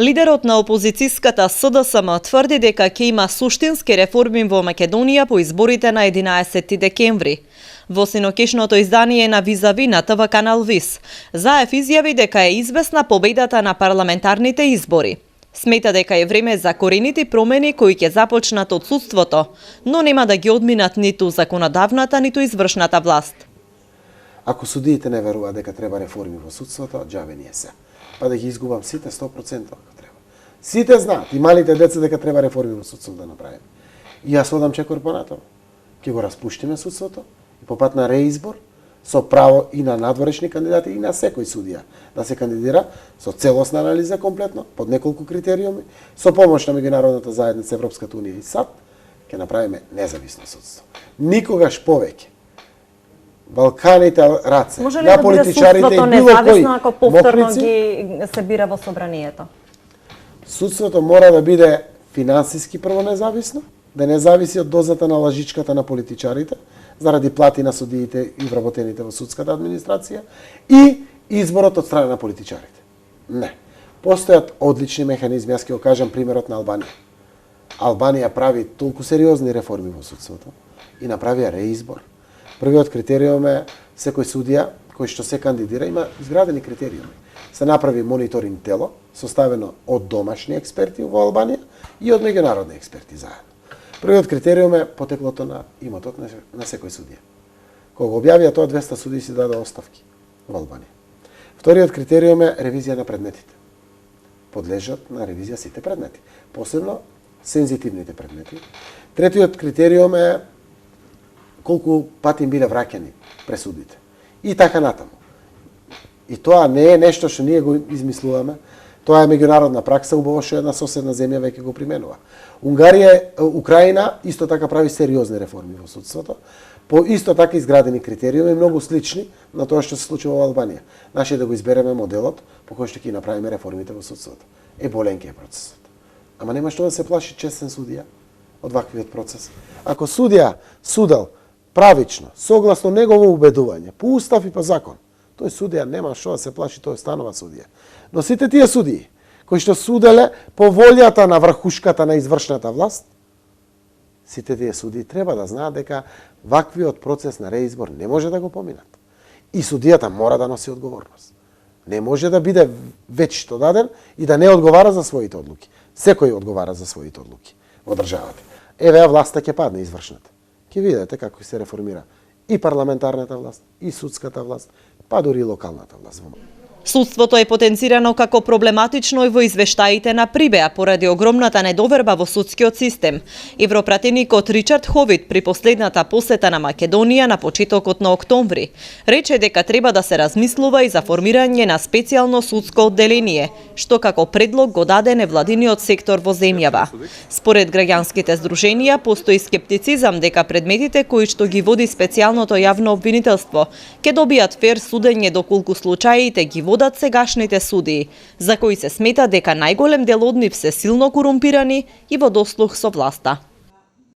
Лидерот на опозицијската СДСМ тврди дека ќе има суштински реформи во Македонија по изборите на 11 декември. Во синокешното издание на Визави на ТВ канал ВИС, Заев изјави дека е известна победата на парламентарните избори. Смета дека е време за коренити промени кои ќе започнат од судството, но нема да ги одминат ниту законодавната, ниту извршната власт. Ако судиите не веруваат дека треба реформи во судството, џабе ние се. Па да ги изгубам сите 100% ако треба. Сите знаат, и малите деца, дека треба реформи во судството да направиме. И јас одам чекор понатаму. Ќе го распуштиме судството и по пат на реизбор, со право и на надворешни кандидати и на секој судија да се кандидира со целосна анализа комплетно, под неколку критериуми, со помош на меѓународната заедница, Европската унија и САД, ќе направиме независно судство. Никогаш повеќе Балканите раце на политичарите и било кои ако повторно ги се бира во собранието? Судството мора да биде финансиски прво независно, да не зависи од дозата на лажичката на политичарите, заради плати на судиите и вработените во судската администрација, и изборот од страна на политичарите. Не. Постојат одлични механизми, јас ќе го кажам примерот на Албанија. Албанија прави толку сериозни реформи во судството и направија реизбор. Првиот критериум е секој судија кој што се кандидира има изградени критериуми. Се направи мониторинг тело составено од домашни експерти во Албанија и од меѓународни експерти заедно. Првиот критериум е потеклото на имотот на секој судија. Кога го објавија тоа, 200 судии си даде оставки во Албанија. Вториот критериум е ревизија на предметите. Подлежат на ревизија сите предмети, посебно сензитивните предмети. Третиот критериум е колку пати им биле враќани пресудите. И така натаму. И тоа не е нешто што ние го измислуваме, тоа е меѓународна пракса, убаво што една соседна земја веќе го применува. Украина исто така прави сериозни реформи во судството, по исто така изградени критериуми, многу слични на тоа што се случува во Албанија. Наше да го избереме моделот по кој што ќе направиме реформите во судството. Боленки е процесот. Ама нема што да се плаши честен судија од ваквиот процес. Ако судија судел правично, согласно негово убедување, по устав и по закон, тој судија нема што да се плаши, тој станува судија. Но сите тие судии кои што суделе по волјата на врхушката на извршната власт, сите тие судии треба да знаат дека ваквиот процес на реизбор не може да го поминат. И судијата мора да носи одговорност. Не може да биде вечно даден и да не одговара за своите одлуки. Секој одговара за своите одлуки во државата. Еве власта ќе падне извршната. Ќе видите како се реформира и парламентарната власт, и судската власт, па дури и локалната власт. Судството е потенцирано како проблематично и во извештаите на Прибеа поради огромната недоверба во судскиот систем. Европратеникот Ричард Ховит при последната посета на Македонија на почетокот на октомври рече дека треба да се размислува и за формирање на специјално судско одделение, што како предлог го даде невладиниот сектор во земјава. Според граѓанските здруженија постои скептицизам дека предметите кои што ги води специјалното јавно обвинителство ќе добијат фер судење доколку случаите ги водат сегашните судии, за кои се смета дека најголем дел од нив се силно корумпирани и во дослух со власта.